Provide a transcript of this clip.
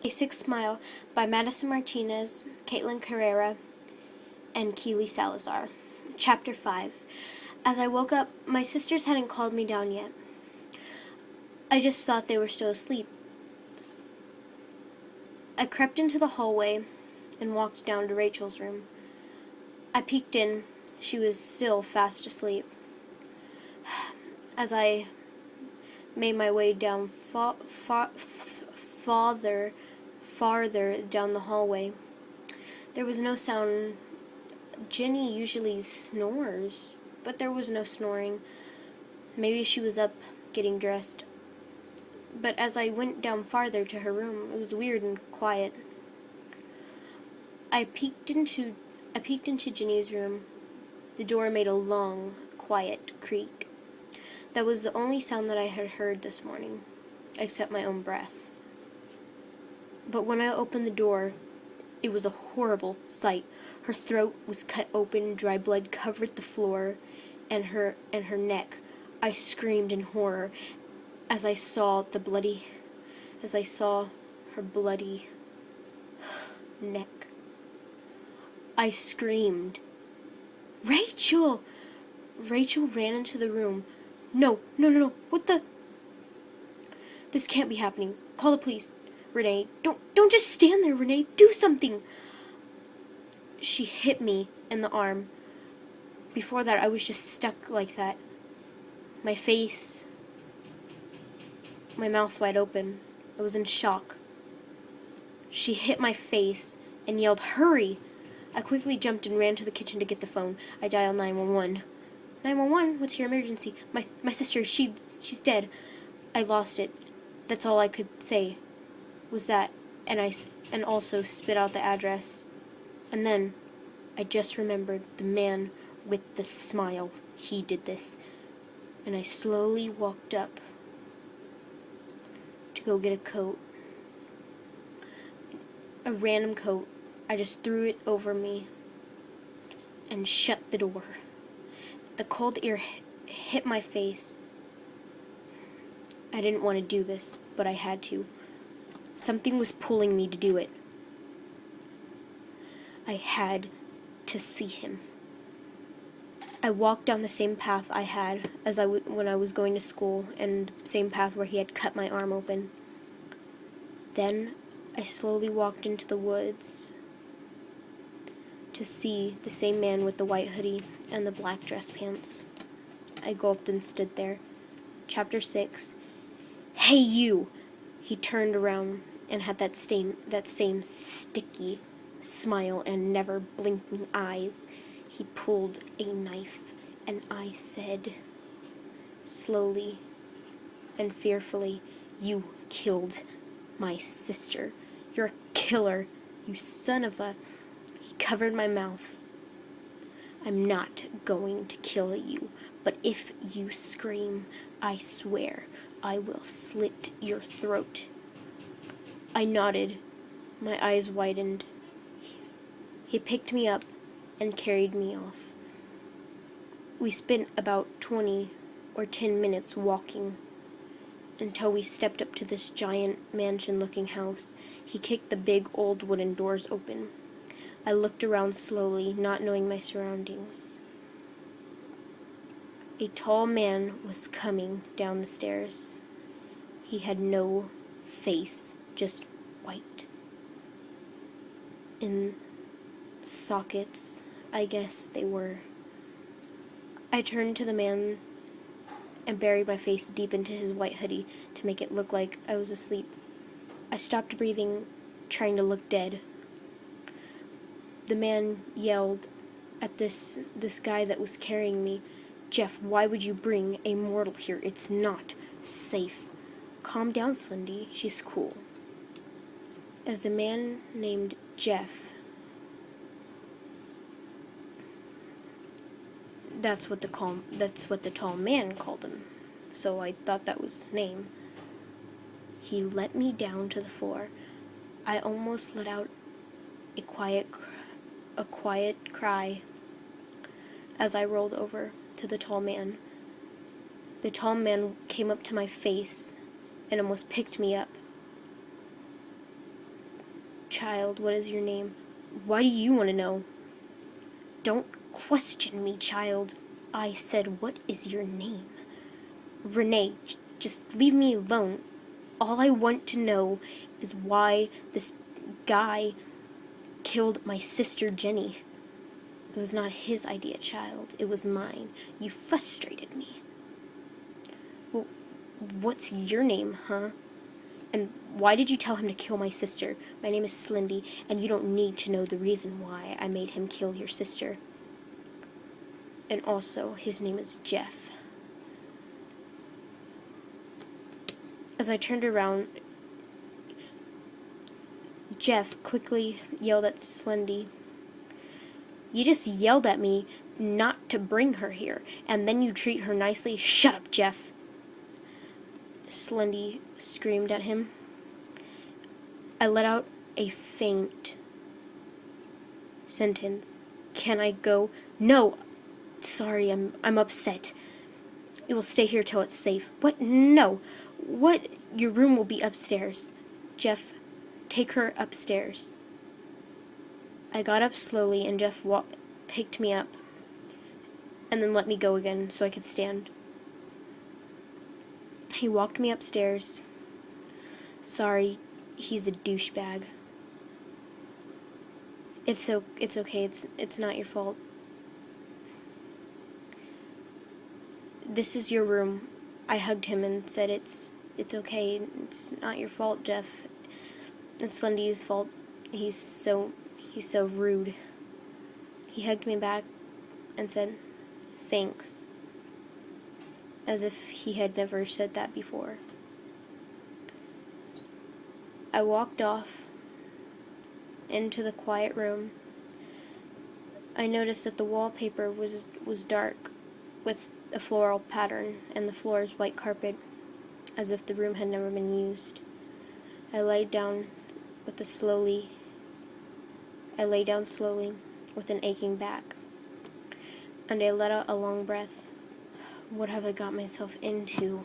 Basic Smile by Madison Martinez, Caitlin Carrera, and Keely Salazar. Chapter 5. As I woke up, my sisters hadn't called me down yet. I just thought they were still asleep. I crept into the hallway and walked down to Rachel's room. I peeked in. She was still fast asleep. As I made my way down farther down the hallway, there was no sound. Jenny usually snores, but there was no snoring. Maybe she was up getting dressed. But as I went down farther to her room, it was weird and quiet. I peeked into Jenny's room. The door made a long, quiet creak. That was the only sound that I had heard this morning, except my own breath. But when I opened the door, it was a horrible sight. Her throat was cut open, dry blood covered the floor and her neck. I screamed in horror as I saw her bloody neck. I screamed, "Rachel!" Rachel ran into the room. No, what the? This can't be happening. Call the police. Renee, don't just stand there, Renee. Do something. She hit me in the arm. Before that, I was just stuck like that. My face, my mouth wide open. I was in shock. She hit my face and yelled, "Hurry!" I quickly jumped and ran to the kitchen to get the phone. I dialed 911. 911? What's your emergency? My sister, she's dead. I lost it. That's all I could say was that, and also spit out the address. And then I just remembered the man with the smile. He did this. And I slowly walked up to go get a coat. A random coat. I just threw it over me and shut the door. The cold air hit my face. I didn't want to do this, but I had to. Something was pulling me to do it. I had to see him. I walked down the same path I had when I was going to school, and the same path where he had cut my arm open. Then I slowly walked into the woods to see the same man with the white hoodie and the black dress pants. I gulped and stood there. Chapter 6. "Hey, you!" He turned around and had that same sticky smile and never blinking eyes. He pulled a knife, and I said, slowly and fearfully, "You killed my sister. You're a killer, you son of a..." He covered my mouth. "I'm not going to kill you, but if you scream, I swear I will slit your throat." I nodded. My eyes widened. He picked me up and carried me off. We spent about 20 or 10 minutes walking until we stepped up to this giant mansion-looking house. He kicked the big old wooden doors open. I looked around slowly, not knowing my surroundings. A tall man was coming down the stairs. He had no face, just white. In sockets, I guess they were. I turned to the man and buried my face deep into his white hoodie to make it look like I was asleep. I stopped breathing, trying to look dead. The man yelled at this guy that was carrying me, "Jeff, why would you bring a mortal here? It's not safe." "Calm down, Slendy. She's cool." As the man named Jeff, that's what the tall man called him, so I thought that was his name. He let me down to the floor. I almost let out a quiet cry as I rolled over to the tall man. The tall man came up to my face and almost picked me up. Child, what is your name? Why do you want to know? Don't question me, child. I said, what is your name? Renee, just leave me alone. All I want to know is why this guy killed my sister Jenny. It was not his idea, child. It was mine. You frustrated me. Well, what's your name, huh? And why did you tell him to kill my sister? My name is Slendy, and you don't need to know the reason why I made him kill your sister. And also, his name is Jeff. As I turned around, Jeff quickly yelled at Slendy. You just yelled at me not to bring her here, and then you treat her nicely? Shut up, Jeff! Slendy screamed at him. I let out a faint sentence. Can I go? No! Sorry, I'm upset. You will stay here till it's safe. What? No! What? Your room will be upstairs. Jeff, take her upstairs. I got up slowly, and Jeff picked me up, and then let me go again so I could stand. He walked me upstairs. Sorry, he's a douchebag. It's okay. It's not your fault. This is your room. I hugged him and said, It's okay. It's not your fault, Jeff. It's Slendy's fault. He's so rude. He hugged me back and said, thanks, as if he had never said that before. I walked off into the quiet room. I noticed that the wallpaper was dark, with a floral pattern, and the floor is white carpet, as if the room had never been used. I lay down slowly with an aching back, and I let out a long breath. What have I got myself into?